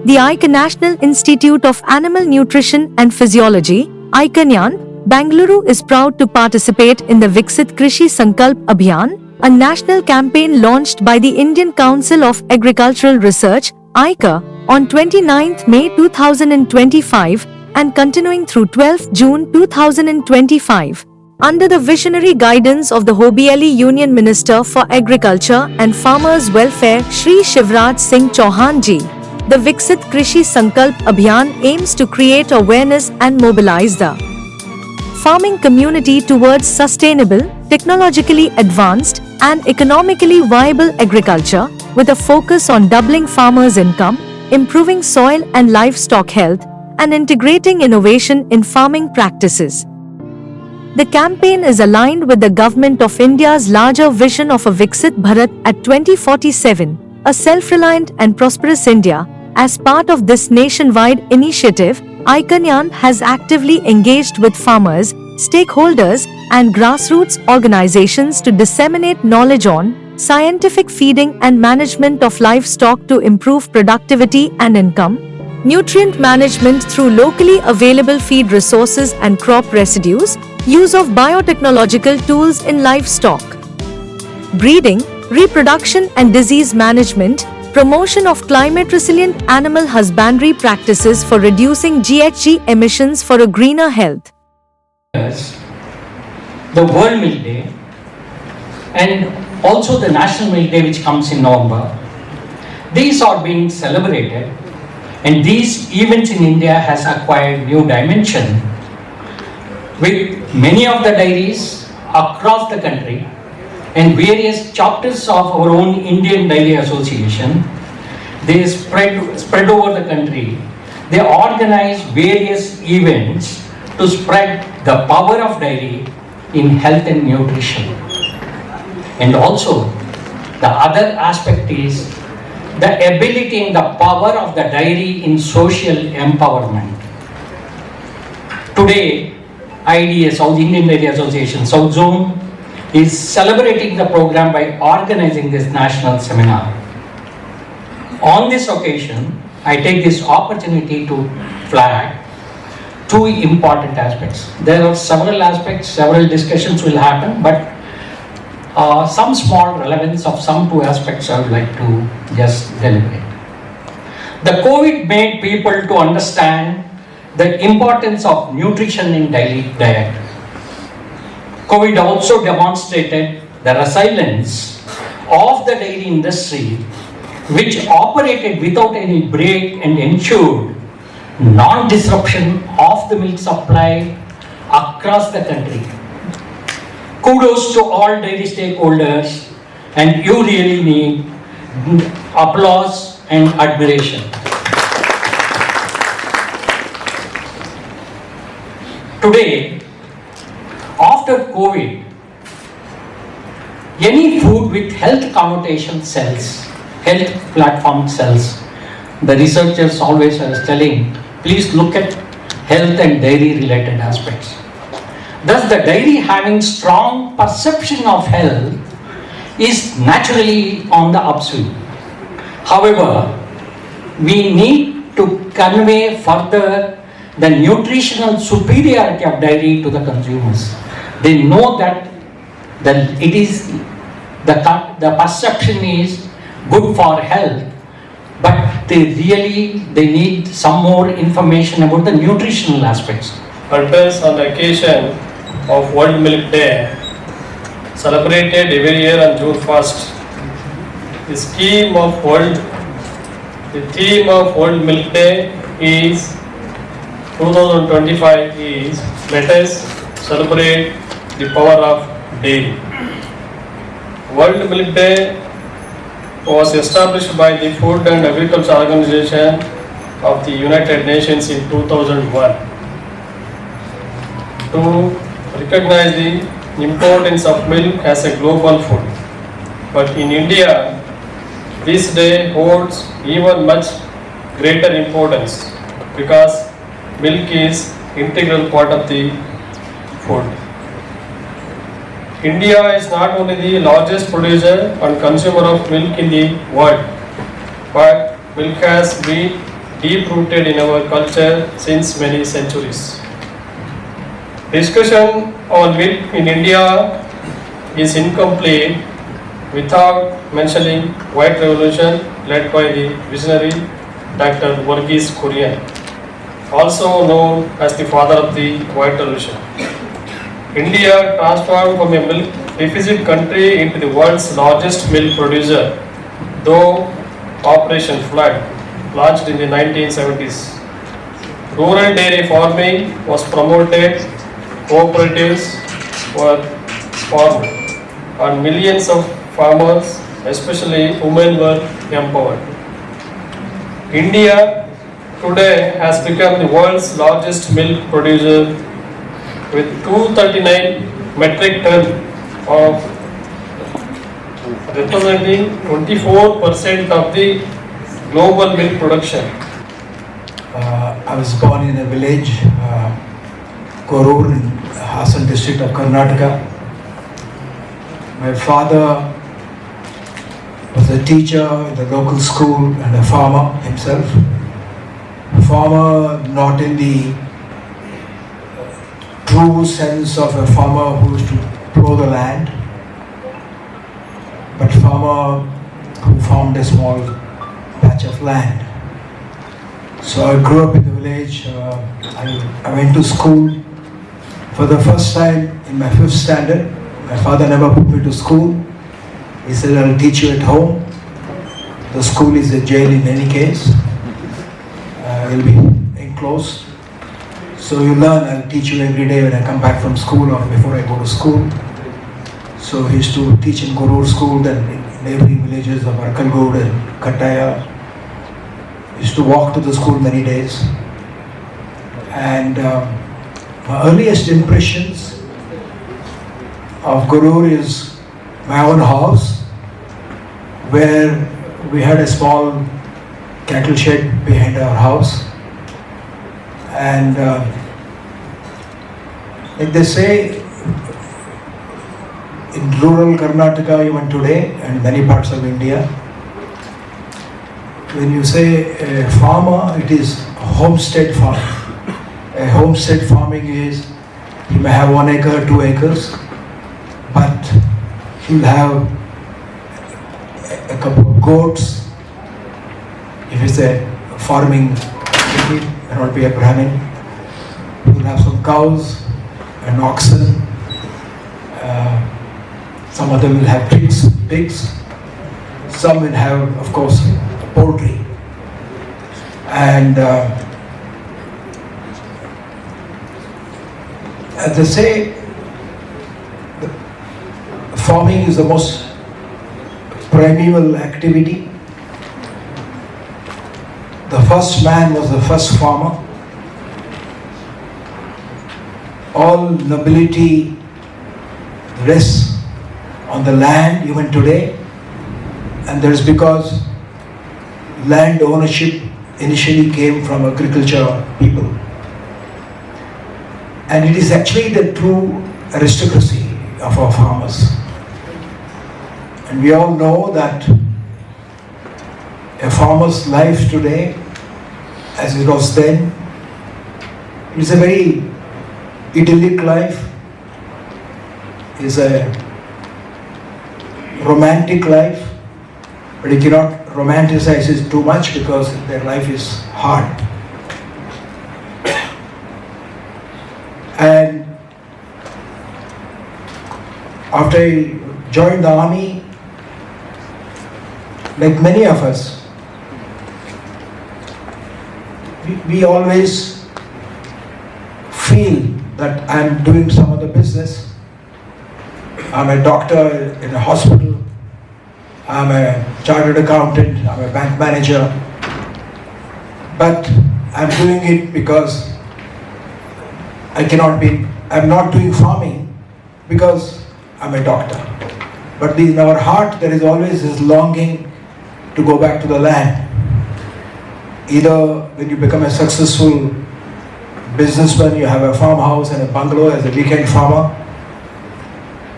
The ICAR-National Institute of Animal Nutrition and Physiology, ICAR NIANP, Bengaluru is proud to participate in the Viksit Krishi Sankalp Abhiyan, a national campaign launched by the Indian Council of Agricultural Research, ICAR, on 29 May 2025 and continuing through 12 June 2025. Under the visionary guidance of the Hon'ble Union Minister for Agriculture and Farmers' Welfare, Shri Shivaraj Singh Chauhan ji, the Viksit Krishi Sankalp Abhiyan aims to create awareness and mobilize the farming community towards sustainable, technologically advanced, and economically viable agriculture, with a focus on doubling farmers' income, improving soil and livestock health, and integrating innovation in farming practices. The campaign is aligned with the Government of India's larger vision of a Viksit Bharat at 2047, a self-reliant and prosperous India. As part of this nationwide initiative, ICAR NIANP has actively engaged with farmers, stakeholders, and grassroots organizations to disseminate knowledge on scientific feeding and management of livestock to improve productivity and income, nutrient management through locally available feed resources and crop residues, use of biotechnological tools in livestock, breeding, reproduction and disease management, promotion of climate-resilient animal husbandry practices for reducing GHG emissions for a greener health. The World Milk Day and also the National Milk Day, which comes in November. These are being celebrated, and these events in India has acquired new dimension with many of the dairies across the country and various chapters of our own Indian Dairy Association. They spread over the country. They organize various events to spread the power of dairy in health and nutrition. And also, the other aspect is the ability and the power of the dairy in social empowerment. Today, IDA, South Indian Dairy Association, South Zone, is celebrating the program by organizing this national seminar. On this occasion, I take this opportunity to flag two important aspects. There are several aspects, several discussions will happen, but some small relevance of some two aspects I would like to just deliberate. The COVID made people to understand the importance of nutrition in daily diet. COVID also demonstrated the resilience of the dairy industry, which operated without any break and ensured non-disruption of the milk supply across the country. Kudos to all dairy stakeholders, and you really need applause and admiration. Today, after COVID, any food with health connotation sells, health platform sells. The researchers always are telling, please look at health and dairy related aspects. Thus, the dairy having strong perception of health is naturally on the upswing. However, we need to convey further the nutritional superiority of dairy to the consumers. They know that it is the perception is good for health, but they need some more information about the nutritional aspects. Purpose on the occasion of World Milk Day, celebrated every year on June 1st. The theme of World Milk Day is 2025 is let us celebrate the power of dairy. World Milk Day was established by the Food and Agriculture Organization of the United Nations in 2001 to recognize the importance of milk as a global food. But in India, this day holds even much greater importance because milk is integral part of the food. India is not only the largest producer and consumer of milk in the world, but milk has been deep-rooted in our culture since many centuries. Discussion on milk in India is incomplete without mentioning White Revolution led by the visionary Dr. Viksit Krishi, also known as the father of the White Revolution. India transformed from a milk deficit country into the world's largest milk producer, though Operation Flood, launched in the 1970s. Rural dairy farming was promoted, cooperatives were formed, and millions of farmers, especially women, were empowered. India today has become the world's largest milk producer with 239 metric tons of representing 24% of the global milk production. I was born in a village, Korur, in Hassan district of Karnataka. My father was a teacher in the local school and a farmer himself. A farmer not in the true sense of a farmer who used to plough the land, but farmer who farmed a small patch of land. So I grew up in the village. I went to school for the first time in my 5th standard. My father never put me to school. He said, I'll teach you at home. The school is a jail in any case. You'll be enclosed. So you learn, I'll teach you every day when I come back from school or before I go to school. So he used to teach in Gurur school, then in neighboring villages of Arkalgod and Kattaya. He used to walk to the school many days. And my earliest impressions of Gurur is my own house, where we had a small cattle shed behind our house. And like they say, in rural Karnataka even today and many parts of India, when you say a farmer, it is homestead farming. A homestead farming is, you may have 1 acre, 2 acres, but you'll have a couple of goats. If it's a farming, it may not be a Brahmin. You'll have some cows and oxen. Some of them will have pigs. Some will have, of course, poultry. And as they say, farming is the most primeval activity. The first man was the first farmer. All nobility rests on the land even today, and that is because land ownership initially came from agriculture people. And it is actually the true aristocracy of our farmers. And we all know that a farmer's life today, as it was then, is a very idyllic life, is a romantic life, but you cannot romanticize it too much because their life is hard. And after I joined the army, like many of us, we always feel that I'm doing some other business. I'm a doctor in a hospital, I'm a chartered accountant, I'm a bank manager, but I'm doing it because I'm not doing farming because I'm a doctor. But in our heart there is always this longing to go back to the land. Either when you become a successful businessman, you have a farmhouse and a bungalow as a weekend farmer,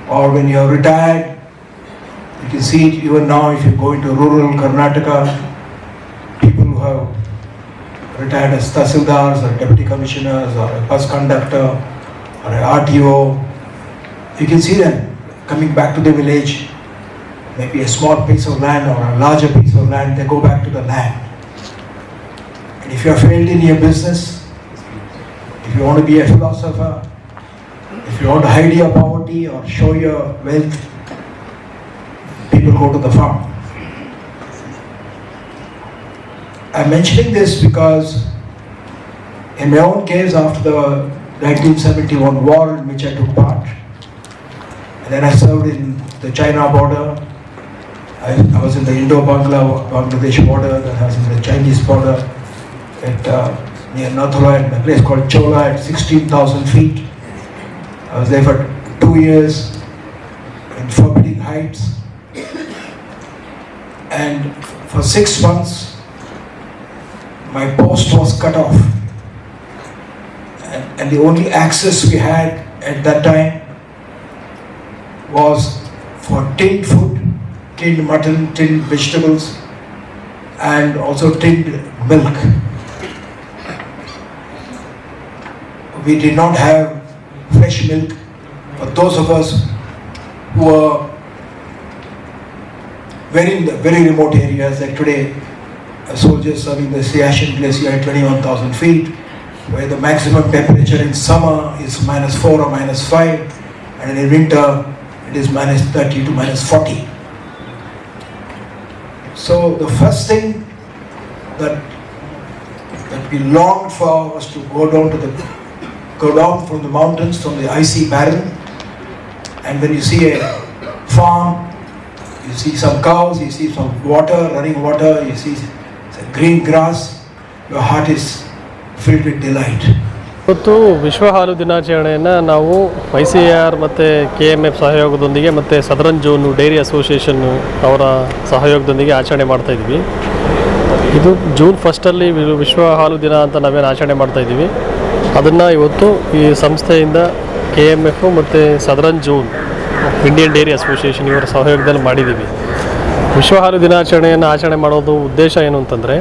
or when you are retired, you can see it even now if you go into rural Karnataka, people who have retired as tahsildars or deputy commissioners or a bus conductor or an RTO. You can see them coming back to the village, maybe a small piece of land or a larger piece of land, they go back to the land. And if you have failed in your business, if you want to be a philosopher, if you want to hide your poverty or show your wealth, people go to the farm. I'm mentioning this because in my own case, after the 1971 war in which I took part, and then I served in the China border, I was in the Indo-Bangladesh border, then I was in the Chinese border at near Nathula at a place called Chola at 16,000 feet. I was there for 2 years in forbidding heights, and for 6 months my post was cut off, and the only access we had at that time was for tinned food, tinned mutton, tinned vegetables, and also tinned milk. We did not have fresh milk for those of us who were in the very remote areas, like today, soldiers serving the Siachen Glacier at 21,000 feet, where the maximum temperature in summer is -4 or -5, and in winter it is -30 to -40. So the first thing that we longed for was to go down from the mountains, from the icy barren, and when you see a farm, you see some cows, you see some water, running water, you see some green grass, your heart is filled with delight. ಇವತ್ತು ವಿಶ್ವ ಹಾಲು ದಿನಾಚರಣೆಯನ್ನು ನಾವು ICAR ಮತ್ತು KMF ಸಹಯೋಗದೊಂದಿಗೆ ಮತ್ತು southern zone dairy association ಅವರ ಸಹಯೋಗದೊಂದಿಗೆ ಆಚರಣೆ ಮಾಡ್ತಾಯಿದ್ವಿ. ಇದು ಜೂನ್ 1 ವಿಶ್ವ ಹಾಲು ದಿನ ಅಂತ ನಾವೇನು ಆಚರಣೆ ಮಾಡ್ತಾಯಿದ್ದೀವಿ. ಅದನ್ನು ಇವತ್ತು ಈ ಸಂಸ್ಥೆಯಿಂದ KMF ಮತ್ತು southern zone Indian dairy association ಇವರ ಸಹಯೋಗದಲ್ಲಿ ಮಾಡಿದ್ದೀವಿ. ವಿಶ್ವ ಹಾಲು ದಿನಾಚರಣೆಯನ್ನು ಆಚರಣೆ ಮಾಡೋದು ಉದ್ದೇಶ ಏನು ಅಂತಂದರೆ,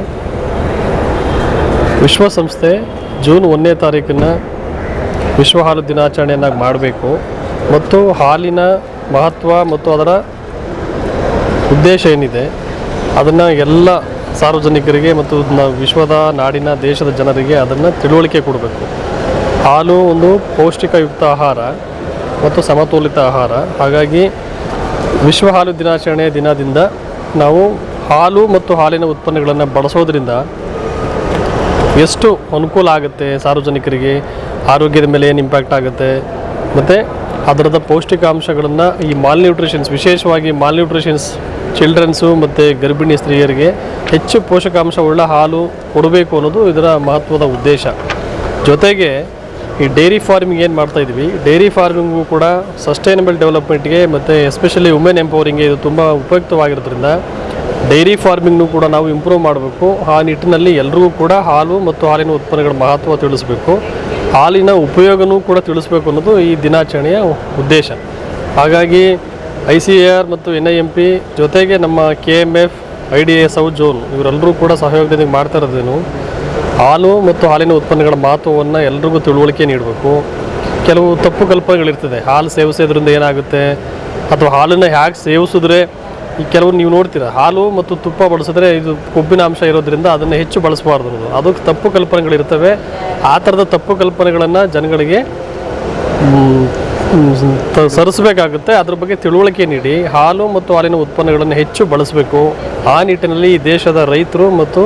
ವಿಶ್ವಸಂಸ್ಥೆ ಜೂನ್ 1ನೇ ತಾರೀಕನ್ನು ವಿಶ್ವ ಹಾಲು ದಿನಾಚರಣೆಯನ್ನಾಗಿ ಮಾಡಬೇಕು ಮತ್ತು ಹಾಲಿನ ಮಹತ್ವ ಮತ್ತು ಅದರ ಉದ್ದೇಶ ಏನಿದೆ ಅದನ್ನು ಎಲ್ಲ ಸಾರ್ವಜನಿಕರಿಗೆ ಮತ್ತು ವಿಶ್ವದ ನಾಡಿನ ದೇಶದ ಜನರಿಗೆ ಅದನ್ನು ತಿಳುವಳಿಕೆ ಕೊಡಬೇಕು. ಹಾಲು ಒಂದು ಪೌಷ್ಟಿಕಯುಕ್ತ ಆಹಾರ ಮತ್ತು ಸಮತೋಲಿತ ಆಹಾರ. ಹಾಗಾಗಿ ವಿಶ್ವ ಹಾಲು ದಿನಾಚರಣೆಯ ದಿನದಿಂದ ನಾವು ಹಾಲು ಮತ್ತು ಹಾಲಿನ ಉತ್ಪನ್ನಗಳನ್ನು ಬಳಸೋದ್ರಿಂದ ಎಷ್ಟು ಅನುಕೂಲ ಆಗುತ್ತೆ, ಸಾರ್ವಜನಿಕರಿಗೆ ಆರೋಗ್ಯದ ಮೇಲೆ ಏನು ಇಂಪ್ಯಾಕ್ಟ್ ಆಗುತ್ತೆ, ಮತ್ತು ಅದರದ ಪೌಷ್ಟಿಕಾಂಶಗಳನ್ನು ಈ ಮಾಲ್ನ್ಯೂಟ್ರಿಷನ್ಸ್, ವಿಶೇಷವಾಗಿ ಮಾಲ್ನ್ಯೂಟ್ರಿಷನ್ಸ್ ಚಿಲ್ಡ್ರನ್ಸು ಮತ್ತು ಗರ್ಭಿಣಿ ಸ್ತ್ರೀಯರಿಗೆ ಹೆಚ್ಚು ಪೋಷಕಾಂಶವುಳ್ಳ ಹಾಲು ಕೊಡಬೇಕು ಅನ್ನೋದು ಇದರ ಮಹತ್ವದ ಉದ್ದೇಶ. ಜೊತೆಗೆ ಈ ಡೈರಿ ಫಾರ್ಮಿಂಗ್ ಏನು ಮಾಡ್ತಾಯಿದ್ವಿ, ಡೈರಿ ಫಾರ್ಮಿಂಗು ಕೂಡ ಸಸ್ಟೈನಬಲ್ ಡೆವಲಪ್ಮೆಂಟ್ಗೆ ಮತ್ತು ಎಸ್ಪೆಷಲಿ ವುಮೆನ್ ಎಂಪವರಿಂಗ್ಗೆ ಇದು ತುಂಬ ಉಪಯುಕ್ತವಾಗಿರೋದ್ರಿಂದ ಡೈರಿ ಫಾರ್ಮಿಂಗ್ನು ಕೂಡ ನಾವು ಇಂಪ್ರೂವ್ ಮಾಡಬೇಕು. ಆ ನಿಟ್ಟಿನಲ್ಲಿ ಎಲ್ರಿಗೂ ಕೂಡ ಹಾಲು ಮತ್ತು ಹಾಲಿನ ಉತ್ಪನ್ನಗಳ ಮಹತ್ವ ತಿಳಿಸ್ಬೇಕು, ಹಾಲಿನ ಉಪಯೋಗನೂ ಕೂಡ ತಿಳಿಸ್ಬೇಕು ಅನ್ನೋದು ಈ ದಿನಾಚರಣೆಯ ಉದ್ದೇಶ. ಹಾಗಾಗಿ ICAR ಮತ್ತು NIMP ಜೊತೆಗೆ ನಮ್ಮ KMF, IDA ಸೌತ್ ಜೋನ್ ಇವರೆಲ್ಲರೂ ಕೂಡ ಸಹಯೋಗದಿಂದ ಮಾಡ್ತಾ ಇರೋದೇನು, ಹಾಲು ಮತ್ತು ಹಾಲಿನ ಉತ್ಪನ್ನಗಳ ಮಹತ್ವವನ್ನು ಎಲ್ರಿಗೂ ತಿಳುವಳಿಕೆ ನೀಡಬೇಕು. ಕೆಲವು ತಪ್ಪು ಕಲ್ಪನೆಗಳಿರ್ತದೆ, ಹಾಲು ಸೇವಿಸೋದ್ರಿಂದ ಏನಾಗುತ್ತೆ ಅಥವಾ ಹಾಲನ್ನು ಹೇಗೆ ಸೇವಿಸಿದ್ರೆ, ಈ ಕೆಲವು ನೀವು ನೋಡ್ತೀರ ಹಾಲು ಮತ್ತು ತುಪ್ಪ ಬಳಸಿದ್ರೆ ಇದು ಕೊಬ್ಬಿನ ಅಂಶ ಇರೋದ್ರಿಂದ ಅದನ್ನು ಹೆಚ್ಚು ಬಳಸಬಾರ್ದು ಅನ್ನೋದು, ಅದಕ್ಕೆ ತಪ್ಪು ಕಲ್ಪನೆಗಳಿರ್ತವೆ. ಆ ಥರದ ತಪ್ಪು ಕಲ್ಪನೆಗಳನ್ನು ಜನಗಳಿಗೆ ಸರಿಸಬೇಕಾಗುತ್ತೆ. ಅದ್ರ ಬಗ್ಗೆ ತಿಳುವಳಿಕೆ ನೀಡಿ ಹಾಲು ಮತ್ತು ಹಾಲಿನ ಉತ್ಪನ್ನಗಳನ್ನು ಹೆಚ್ಚು ಬಳಸಬೇಕು. ಆ ನಿಟ್ಟಿನಲ್ಲಿ ಈ ದೇಶದ ರೈತರು ಮತ್ತು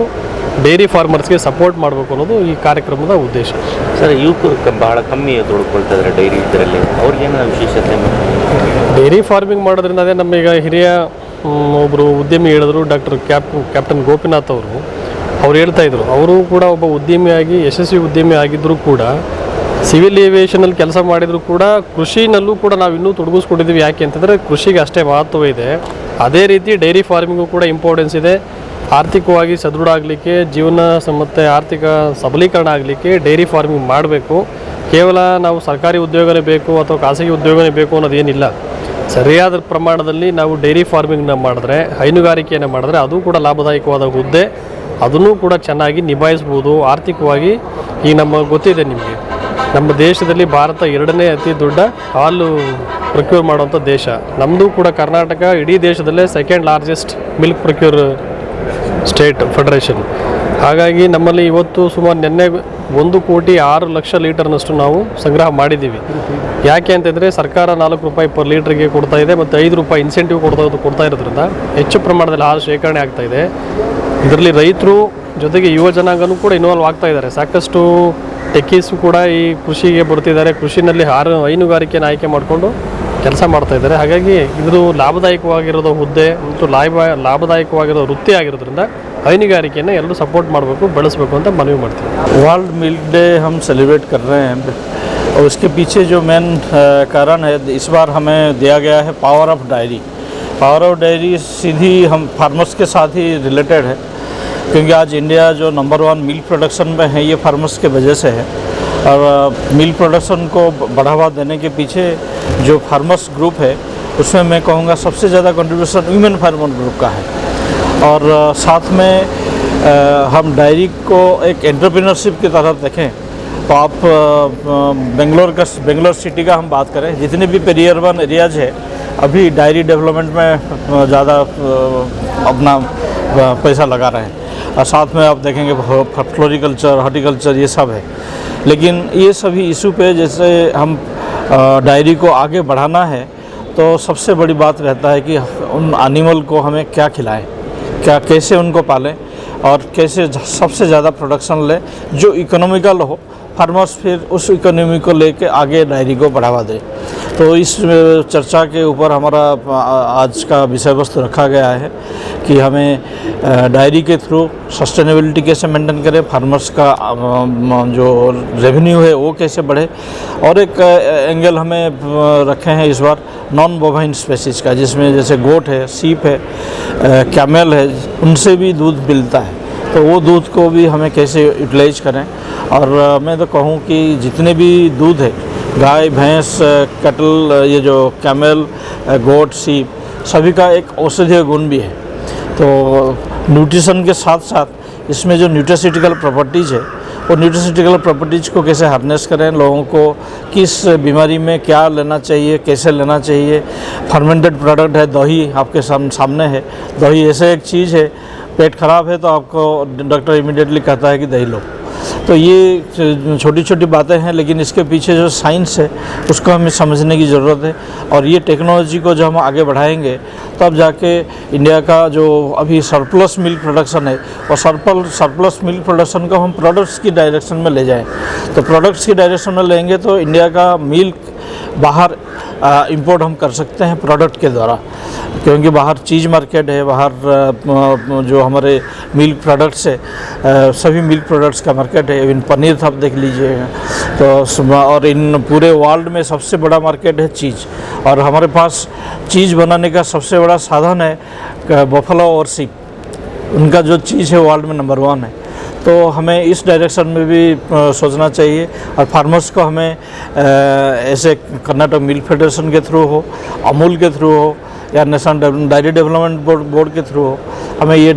ಡೈರಿ ಫಾರ್ಮರ್ಸ್ಗೆ ಸಪೋರ್ಟ್ ಮಾಡಬೇಕು ಅನ್ನೋದು ಈ ಕಾರ್ಯಕ್ರಮದ ಉದ್ದೇಶ. ಸರ್, ಯುವಕರು ಬಹಳ ಕಮ್ಮಿ ತೊಡ್ಕೊಳ್ತಿದ್ದಾರೆ ಡೈರಿ ಇದರಲ್ಲಿ, ಅವ್ರಿಗೇನು ವಿಶೇಷತೆ? ಡೈರಿ ಫಾರ್ಮಿಂಗ್ ಮಾಡೋದ್ರಿಂದ ಅದೇ ನಮ್ಮೀಗ ಹಿರಿಯ ಒಬ್ಬರು ಉದ್ಯಮಿ ಹೇಳಿದ್ರು, ಕ್ಯಾಪ್ಟನ್ ಗೋಪಿನಾಥ್ ಅವ್ರು ಹೇಳ್ತಾಯಿದ್ರು, ಅವರು ಕೂಡ ಒಬ್ಬ ಉದ್ಯಮಿಯಾಗಿ ಯಶಸ್ವಿ ಉದ್ಯಮಿ ಆಗಿದ್ದರೂ ಕೂಡ ಸಿವಿಲ್ ಏವಿಯೇಷನಲ್ಲಿ ಕೆಲಸ ಮಾಡಿದರೂ ಕೂಡ ಕೃಷಿನಲ್ಲೂ ಕೂಡ ನಾವು ಇನ್ನೂ ತೊಡಗಿಸ್ಕೊಂಡಿದ್ದೀವಿ. ಯಾಕೆ ಅಂತಂದರೆ ಕೃಷಿಗೆ ಅಷ್ಟೇ ಮಹತ್ವ ಇದೆ, ಅದೇ ರೀತಿ ಡೈರಿ ಫಾರ್ಮಿಂಗು ಕೂಡ ಇಂಪಾರ್ಟೆನ್ಸ್ ಇದೆ. ಆರ್ಥಿಕವಾಗಿ ಸದೃಢ ಆಗಲಿಕ್ಕೆ, ಜೀವನ ಮತ್ತು ಆರ್ಥಿಕ ಸಬಲೀಕರಣ ಆಗಲಿಕ್ಕೆ ಡೈರಿ ಫಾರ್ಮಿಂಗ್ ಮಾಡಬೇಕು. ಕೇವಲ ನಾವು ಸರ್ಕಾರಿ ಉದ್ಯೋಗನೇ ಬೇಕು ಅಥವಾ ಖಾಸಗಿ ಉದ್ಯೋಗನೇ ಬೇಕು ಅನ್ನೋದೇನಿಲ್ಲ. ಸರಿಯಾದ ಪ್ರಮಾಣದಲ್ಲಿ ನಾವು ಡೈರಿ ಫಾರ್ಮಿಂಗ್ನ ಮಾಡಿದ್ರೆ, ಹೈನುಗಾರಿಕೆಯನ್ನು ಮಾಡಿದ್ರೆ ಅದು ಕೂಡ ಲಾಭದಾಯಕವಾದ ಹುದ್ದೆ. ಅದನ್ನು ಕೂಡ ಚೆನ್ನಾಗಿ ನಿಭಾಯಿಸ್ಬೋದು. ಆರ್ಥಿಕವಾಗಿ ಈಗ ಗೊತ್ತಿದೆ ನಿಮಗೆ, ನಮ್ಮ ದೇಶದಲ್ಲಿ ಭಾರತ 2ನೇ ಅತಿ ದೊಡ್ಡ ಹಾಲು ಪ್ರೊಕ್ಯೂರ್ ಮಾಡುವಂಥ ದೇಶ. ನಮ್ಮದು ಕೂಡ ಕರ್ನಾಟಕ ಇಡೀ ದೇಶದಲ್ಲೇ 2nd largest milk procure state federation. ಹಾಗಾಗಿ ನಮ್ಮಲ್ಲಿ ಇವತ್ತು ಸುಮಾರು ನಿನ್ನೆ 1,06,00,000 ಲೀಟರ್ನಷ್ಟು ನಾವು ಸಂಗ್ರಹ ಮಾಡಿದ್ದೀವಿ. ಯಾಕೆ ಅಂತಂದರೆ ಸರ್ಕಾರ 4 ರೂಪಾಯಿ ಪರ್ ಲೀಟ್ರಿಗೆ ಕೊಡ್ತಾ ಇದೆ ಮತ್ತು 5 ರೂಪಾಯಿ ಇನ್ಸೆಂಟಿವ್ ಕೊಡ್ತಾ ಇರೋದ್ರಿಂದ ಹೆಚ್ಚು ಪ್ರಮಾಣದಲ್ಲಿ ಹಾಲು ಶೇಖರಣೆ ಆಗ್ತಾ ಇದೆ. ಇದರಲ್ಲಿ ರೈತರು ಜೊತೆಗೆ ಯುವ ಜನಾಂಗನೂ ಕೂಡ ಇನ್ವಾಲ್ವ್ ಆಗ್ತಾ ಇದ್ದಾರೆ. ಸಾಕಷ್ಟು ಟೆಕ್ಕೀಸು ಕೂಡ ಈ ಕೃಷಿಗೆ ಬರ್ತಿದ್ದಾರೆ. ಕೃಷಿನಲ್ಲಿ ಹೈನುಗಾರಿಕೆಯನ್ನು ಆಯ್ಕೆ ಮಾಡಿಕೊಂಡು ಕೆಲಸ ಮಾಡ್ತಾ ಇದ್ದಾರೆ. ಹಾಗಾಗಿ ಇದು ಲಾಭದಾಯಕವಾಗಿರೋದು ಹುದ್ದೆ ಮತ್ತು ಲಾಭದಾಯಕವಾಗಿರೋ ವೃತ್ತಿ ಆಗಿರೋದ್ರಿಂದ ಹೈನುಗಾರಿಕೆಯನ್ನು ಎಲ್ಲರೂ ಸಪೋರ್ಟ್ ಮಾಡಬೇಕು, ಬೆಳೆಸಬೇಕು ಅಂತ ಮನವಿ ಮಾಡ್ತೀವಿ. वर्ल्ड मिल्क डे हम सेलिब्रेट कर रहे हैं और उसके पीछे जो मेन कारण है, इस बार हमें दिया गया है power of diary. Power of diary सीधी हम फार्मर्स के साथ ही रिलेटेड है, क्योंकि आज इंडिया जो नंबर 1 मिल्क प्रोडक्शन में है ये फार्मर्स के वजह से है. और मिल्क प्रोडक्शन को बढ़ावा देने के पीछे जो फार्मर्स ग्रुप है उसमें मैं कहूँगा सबसे ज़्यादा कंट्रीब्यूशन वीमेन फार्मर ग्रुप का है. और साथ में हम डायरी को एक एंटरप्रेन्योरशिप की तरफ देखें तो आप बेंगलोर सिटी का हम बात करें, जितने भी पेरी अर्बन एरियाज है अभी डायरी डेवलपमेंट में ज़्यादा अपना पैसा लगा रहे हैं. और साथ में आप देखेंगे फ्लोरिकल्चर, हॉर्टिकल्चर ये सब है. लेकिन ये सभी इशू पे जैसे हम डायरी को आगे बढ़ाना है तो सबसे बड़ी बात रहता है कि उन एनिमल को हमें क्या खिलाएं, क्या कैसे उनको पालें और कैसे सबसे ज़्यादा प्रोडक्शन लें जो इकोनॉमिकल हो. फार्मर्स फिर उस इकोनॉमी को लेके आगे डायरी को बढ़ावा दें. तो इस चर्चा के ऊपर हमारा आज का विषय वस्तु रखा गया है कि हमें डायरी के थ्रू सस्टेनेबिलिटी कैसे मेंटेन करें, फार्मर्स का जो रेवेन्यू है वो कैसे बढ़े. और एक एंगल हमें रखे हैं इस बार नॉन बोवाइन स्पेसीज का, जिसमें जैसे गोट है, सीप है, कैमल है, उनसे भी दूध मिलता है. तो वो दूध को भी हमें कैसे यूटिलाइज करें. और मैं तो कहूँ कि जितने भी दूध है, गाय, भैंस, कैटल, ये जो कैमल, गोट, सीप, सभी का एक औषधीय गुण भी है. तो न्यूट्रिशन के साथ साथ इसमें जो न्यूट्रास्यूटिकल प्रॉपर्टीज़ है वो न्यूट्रास्यूटिकल प्रॉपर्टीज़ को कैसे हार्नेस करें, लोगों को किस बीमारी में क्या लेना चाहिए, कैसे लेना चाहिए. फर्मेंटेड प्रोडक्ट है, दही आपके सामने है. दही ऐसे एक चीज़ है, पेट ख़राब है तो आपको डॉक्टर इमीडिएटली कहता है कि दही लो. तो ये छोटी छोटी बातें हैं, लेकिन इसके पीछे जो साइंस है उसको हमें समझने की ज़रूरत है. और ये टेक्नोलॉजी को जो हम आगे बढ़ाएंगे तब जाके इंडिया का जो अभी सरप्लस मिल्क प्रोडक्शन है और सरप्लस मिल्क प्रोडक्शन को हम प्रोडक्ट्स की डायरेक्शन में ले जाएं. तो प्रोडक्ट्स की डायरेक्शन में लेंगे तो इंडिया का मिल्क बाहर इंपोर्ट हम कर सकते हैं प्रोडक्ट के द्वारा, क्योंकि बाहर चीज़ मार्केट है, बाहर जो हमारे मिल्क प्रोडक्ट्स है, सभी मिल्क प्रोडक्ट्स का मार्केट है. इवन पनीर आप देख लीजिएगा. तो और इन पूरे वर्ल्ड में सबसे बड़ा मार्केट है चीज़. और हमारे पास चीज़ बनाने का सबसे बड़ा साधन है बफलो और सीप. उनका जो चीज़ है वर्ल्ड में नंबर 1 है. तो हमें इस डायरेक्शन में भी सोचना चाहिए. और फार्मर्स को हमें ऐसे कर्नाटक मिल्क फेडरेशन के थ्रू हो, अमूल के थ्रू हो या नेशनल डायरी डेवलपमेंट बोर्ड के थ्रू हो, हमें ये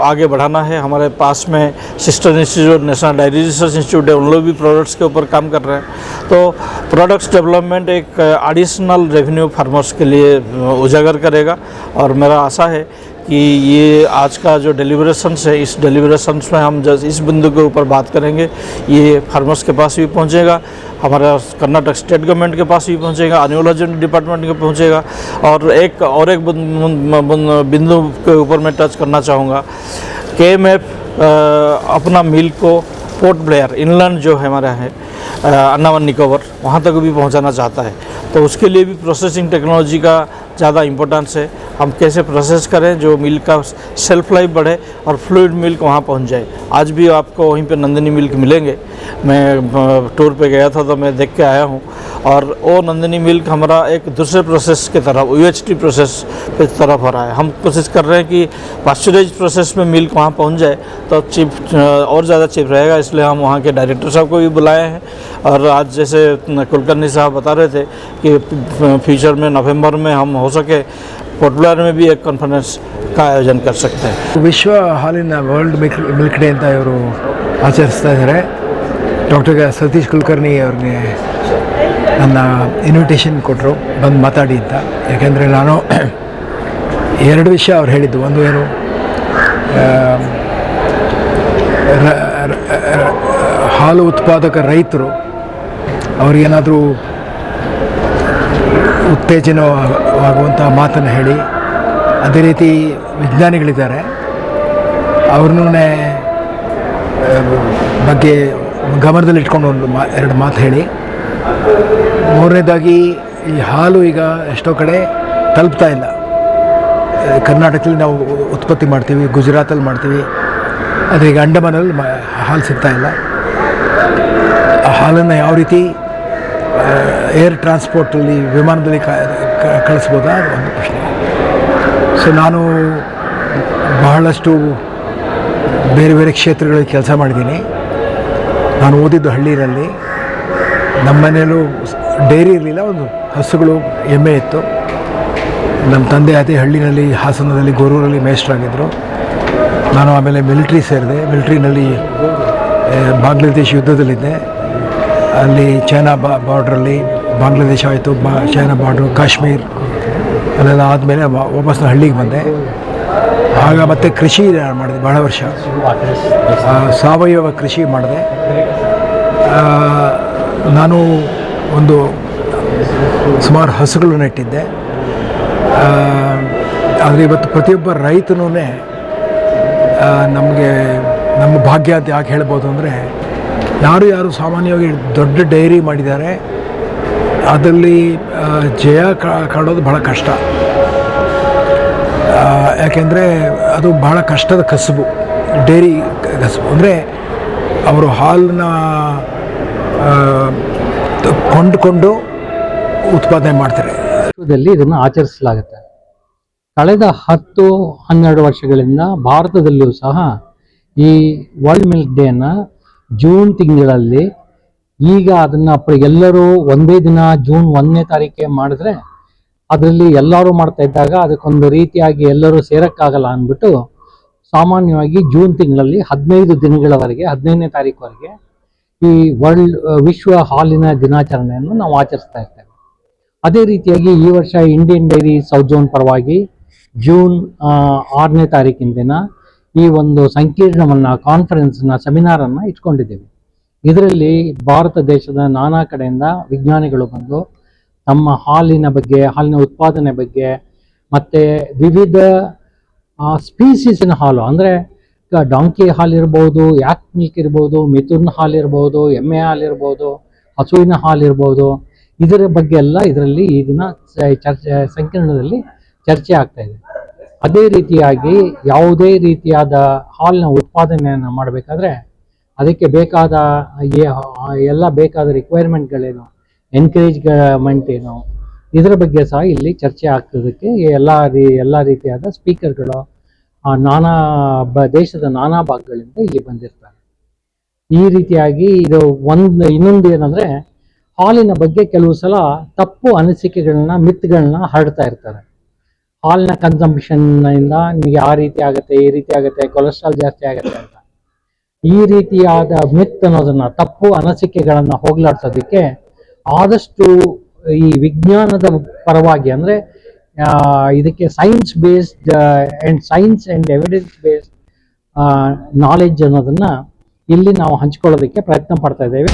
आगे बढ़ाना है. हमारे पास में sister institute national diary research institute है, उन लोग भी प्रोडक्ट्स के ऊपर काम कर रहे हैं. तो प्रोडक्ट्स डेवलपमेंट एक एडिशनल रेवेन्यू फार्मर्स के लिए उजागर करेगा. और मेरा आशा है कि ये आज का जो डेलिब्रेशंस है, इस डेलिब्रेशंस में हम जब इस बिंदु के ऊपर बात करेंगे ये फार्मर्स के पास भी पहुंचेगा, हमारा कर्नाटक स्टेट गवर्नमेंट के पास भी पहुंचेगा, एनिमोलॉजी डिपार्टमेंट के पहुंचेगा. और एक बिंदु के ऊपर मैं टच करना चाहूँगा. KMF अपना मिल्क को पोर्ट ब्लेयर इनलैंड जो है हमारा है अंडमान निकोबार, वहाँ तक भी पहुँचाना चाहता है. तो उसके लिए भी प्रोसेसिंग टेक्नोलॉजी का ज़्यादा इम्पोर्टेंस है. हम कैसे प्रोसेस करें जो मिल्क का शेल्फ लाइफ बढ़े और फ्लूइड मिल्क वहाँ पहुँच जाए. आज भी आपको वहीं पे नंदिनी मिल्क मिलेंगे. मैं टूर पे गया था तो मैं देख के आया हूँ. और वो नंदिनी मिल्क हमारा एक दूसरे प्रोसेस की तरफ UHT प्रोसेस की तरफ हो रहा है. हम कोशिश कर रहे हैं कि पास्चराइज प्रोसेस में मिल्क वहाँ पहुँच जाए तो चीप और ज़्यादा चीप रहेगा. इसलिए हम वहाँ के डायरेक्टर साहब को भी बुलाए हैं. और आज जैसे कुलकर्णी साहब बता रहे थे कि फ्यूचर में नवंबर में हम हो सके पोर्ट ब्लेयर में भी एक कॉन्फ्रेंस का आयोजन कर सकते हैं. ವಿಶ್ವ ಹಾಲಿನ ವರ್ಲ್ಡ್ ಮಿಲ್ಕ್ ಡೇ ಅಂತ ಇವರು ಆಚರಿಸ್ತಾ ಇದ್ದಾರೆ. ಡಾಕ್ಟರ್ ಸತೀಶ್ ಕುಲಕರ್ಣಿ ಅವ್ರಿಗೆ ನನ್ನ ಇನ್ವಿಟೇಷನ್ ಕೊಟ್ಟರು ಬಂದು ಮಾತಾಡಿ ಅಂತ. ಯಾಕೆಂದರೆ ನಾನು ಎರಡು ವಿಷಯ ಅವ್ರು ಹೇಳಿದ್ದು. ಒಂದು ಏನು, ಹಾಲು ಉತ್ಪಾದಕ ರೈತರು ಅವ್ರಿಗೇನಾದರೂ ಉತ್ತೇಜನವಾಗುವಂಥ ಮಾತನ್ನು ಹೇಳಿ, ಅದೇ ರೀತಿ ವಿಜ್ಞಾನಿಗಳಿದ್ದಾರೆ ಅವ್ರನ್ನೂ ಬಗ್ಗೆ ಗಮನದಲ್ಲಿಟ್ಕೊಂಡು ಎರಡು ಮಾತು ಹೇಳಿ. ಮೂರನೇದಾಗಿ ಈ ಹಾಲು ಈಗ ಎಷ್ಟೋ ಕಡೆ ತಲುಪ್ತಾ ಇಲ್ಲ. ಕರ್ನಾಟಕದಲ್ಲಿ ನಾವು ಉತ್ಪತ್ತಿ ಮಾಡ್ತೀವಿ, ಗುಜರಾತಲ್ಲಿ ಮಾಡ್ತೀವಿ, ಆದರೆ ಈಗ ಅಂಡಮಾನಲ್ಲಿ ಹಾಲು ಸಿಗ್ತಾ ಇಲ್ಲ. ಆ ಹಾಲನ್ನು ಯಾವ ರೀತಿ ಏರ್ ಟ್ರಾನ್ಸ್ಪೋರ್ಟಲ್ಲಿ ವಿಮಾನದಲ್ಲಿ ಕಳಿಸ್ಬೋದಾ, ಅದು ಒಂದು ಪ್ರಶ್ನೆ. ಸೊ ನಾನು ಬಹಳಷ್ಟು ಬೇರೆ ಬೇರೆ ಕ್ಷೇತ್ರಗಳಲ್ಲಿ ಕೆಲಸ ಮಾಡಿದ್ದೀನಿ. ನಾನು ಓದಿದ್ದು ಹಳ್ಳಿಯಲ್ಲಿ. ನಮ್ಮ ಮನೆಯಲ್ಲೂ ಡೈರಿ ಇರಲಿಲ್ಲ, ಒಂದು ಹಸುಗಳು ಎಮ್ಮೆ ಇತ್ತು. ನಮ್ಮ ತಂದೆ ಅದೇ ಹಳ್ಳಿನಲ್ಲಿ ಹಾಸನದಲ್ಲಿ ಗೊರೂರಲ್ಲಿ ಮೇಸ್ಟ್ರಾಗಿದ್ದರು. ನಾನು ಆಮೇಲೆ ಮಿಲಿಟ್ರಿ ಸೇರಿದೆ. ಮಿಲಿಟ್ರಿನಲ್ಲಿ ಬಾಂಗ್ಲಾದೇಶ್ ಯುದ್ಧದಲ್ಲಿದ್ದೆ. ಅಲ್ಲಿ ಚೈನಾ ಬಾರ್ಡ್ರಲ್ಲಿ ಬಾಂಗ್ಲಾದೇಶ ಆಯಿತು, ಚೈನಾ ಬಾರ್ಡ್ರು, ಕಾಶ್ಮೀರ್ ಅಲ್ಲೆಲ್ಲ ಆದಮೇಲೆ ವಾಪಸ್ ಹಳ್ಳಿಗೆ ಬಂದೆ. ಆಗ ಮತ್ತೆ ಕೃಷಿ ಮಾಡಿದೆ ಭಾಳ ವರ್ಷ. ಸಾವಯವ ಕೃಷಿ ಮಾಡಿದೆ. ನಾನು ಒಂದು ಸುಮಾರು ಹಸುಗಳು ನೆಟ್ಟಿದ್ದೆ. ಆದರೆ ಇವತ್ತು ಪ್ರತಿಯೊಬ್ಬ ರೈತನೂ ನಮಗೆ ನಮ್ಮ ಭಾಗ್ಯ ಅಂತ ಯಾಕೆ ಹೇಳ್ಬೋದು ಅಂದರೆ, ಯಾರು ಸಾಮಾನ್ಯವಾಗಿ ದೊಡ್ಡ ಡೈರಿ ಮಾಡಿದ್ದಾರೆ ಅದರಲ್ಲಿ ಜಯ ಕಾಣೋದು ಬಹಳ ಕಷ್ಟ. ಯಾಕೆಂದರೆ ಅದು ಬಹಳ ಕಷ್ಟದ ಕಸುಬು, ಡೈರಿ ಕಸುಬು. ಅಂದರೆ ಅವರು ಹಾಲನ್ನ ಕೊಂಡುಕೊಂಡು ಉತ್ಪಾದನೆ ಮಾಡ್ತಾರೆ. ಇದನ್ನು ಆಚರಿಸಲಾಗುತ್ತೆ. ಕಳೆದ 10-12 ವರ್ಷಗಳಿಂದ ಭಾರತದಲ್ಲಿಯೂ ಸಹ ಈ ವರ್ಲ್ಡ್ ಮಿಲ್ಕ್ ಡೇನ ಜೂನ್ ತಿಂಗಳಲ್ಲಿ, ಈಗ ಅದನ್ನು ಎಲ್ಲರೂ ಒಂದೇ ದಿನ ಜೂನ್ 1ನೇ ತಾರೀಕಿಗೆ ಮಾಡಿದ್ರೆ ಅದರಲ್ಲಿ ಎಲ್ಲರೂ ಮಾಡ್ತಾ ಇದ್ದಾಗ ಅದಕ್ಕೊಂದು ರೀತಿಯಾಗಿ ಎಲ್ಲರೂ ಸೇರೋಕ್ಕಾಗಲ್ಲ ಅಂದ್ಬಿಟ್ಟು ಸಾಮಾನ್ಯವಾಗಿ ಜೂನ್ ತಿಂಗಳಲ್ಲಿ 15 ದಿನಗಳವರೆಗೆ, 15ನೇ ತಾರೀಕುವರೆಗೆ ಈ ವಿಶ್ವ ಹಾಲಿನ ದಿನಾಚರಣೆಯನ್ನು ನಾವು ಆಚರಿಸ್ತಾ ಇರ್ತೇವೆ. ಅದೇ ರೀತಿಯಾಗಿ ಈ ವರ್ಷ ಇಂಡಿಯನ್ ಡೈರಿ ಸೌತ್ ಝೋನ್ ಪರವಾಗಿ ಜೂನ್ 6ನೇ ತಾರೀಕಿನ ದಿನ ಈ ಒಂದು ಸಂಕೀರ್ಣವನ್ನು, ಕಾನ್ಫರೆನ್ಸ್ನ, ಸೆಮಿನಾರನ್ನು ಇಟ್ಕೊಂಡಿದ್ದೇವೆ. ಇದರಲ್ಲಿ ಭಾರತ ದೇಶದ ನಾನಾ ಕಡೆಯಿಂದ ವಿಜ್ಞಾನಿಗಳು ಬಂದು ತಮ್ಮ ಹಾಲಿನ ಬಗ್ಗೆ, ಹಾಲಿನ ಉತ್ಪಾದನೆ ಬಗ್ಗೆ, ಮತ್ತು ವಿವಿಧ ಸ್ಪೀಸೀಸಿನ ಹಾಲು, ಅಂದರೆ ಡಾಂಕಿ ಹಾಲಿರ್ಬೋದು, ಯಾಕ್ ಮಿಲ್ಕ್ ಇರ್ಬೋದು, ಮಿಥುನ್ ಹಾಲಿರ್ಬೋದು, ಎಮ್ಮೆ ಹಾಲಿರ್ಬೋದು, ಹಸುವಿನ ಹಾಲಿರ್ಬೋದು, ಇದರ ಬಗ್ಗೆ ಎಲ್ಲ ಇದರಲ್ಲಿ ಈ ದಿನ ಸಂಕಿರಣದಲ್ಲಿ ಚರ್ಚೆ ಆಗ್ತಾ ಇದೆ. ಅದೇ ರೀತಿಯಾಗಿ ಯಾವುದೇ ರೀತಿಯಾದ ಹಾಲಿನ ಉತ್ಪಾದನೆಯನ್ನು ಮಾಡಬೇಕಾದ್ರೆ ಅದಕ್ಕೆ ಬೇಕಾದ ಎಲ್ಲ ಬೇಕಾದ ರಿಕ್ವೈರ್ಮೆಂಟ್ಗಳೇನು, ಎನ್ಕರೇಜ್ಮೆಂಟ್ ಏನು, ಇದರ ಬಗ್ಗೆ ಸಹ ಇಲ್ಲಿ ಚರ್ಚೆ ಆಗ್ತದಕ್ಕೆ ಎಲ್ಲ ರೀತಿಯಾದ ಸ್ಪೀಕರ್ಗಳು ನಾನಾ ದೇಶದ ನಾನಾ ಭಾಗಗಳಿಂದ ಇಲ್ಲಿ ಬಂದಿರ್ತಾರೆ. ಈ ರೀತಿಯಾಗಿ ಇದು ಇನ್ನೊಂದು ಏನಂದರೆ, ಹಾಲಿನ ಬಗ್ಗೆ ಕೆಲವು ಸಲ ತಪ್ಪು ಅನಿಸಿಕೆಗಳನ್ನ, ಮಿತ್ಗಳನ್ನ ಹರಡ್ತಾ ಇರ್ತಾರೆ. ಹಾಲಿನ ಕನ್ಸಂಪ್ಷನ್ನಿಂದ ನಿಮಗೆ ಆ ರೀತಿ ಆಗುತ್ತೆ, ಈ ರೀತಿ ಆಗುತ್ತೆ, ಕೊಲೆಸ್ಟ್ರಾಲ್ ಜಾಸ್ತಿ ಆಗುತ್ತೆ ಅಂತ ಈ ರೀತಿಯಾದ ಮಿತ್ ಅನ್ನೋದನ್ನ, ತಪ್ಪು ಅನಿಸಿಕೆಗಳನ್ನು ಹೋಗ್ಲಾಡ್ಸೋದಕ್ಕೆ ಆದಷ್ಟು ಈ ವಿಜ್ಞಾನದ ಪರವಾಗಿ, ಅಂದರೆ ಇದಕ್ಕೆ science and evidence based knowledge ಅನ್ನೋದನ್ನು ಇಲ್ಲಿ ನಾವು ಹಂಚ್ಕೊಳ್ಳೋದಕ್ಕೆ ಪ್ರಯತ್ನ ಪಡ್ತಾ ಇದ್ದೇವೆ.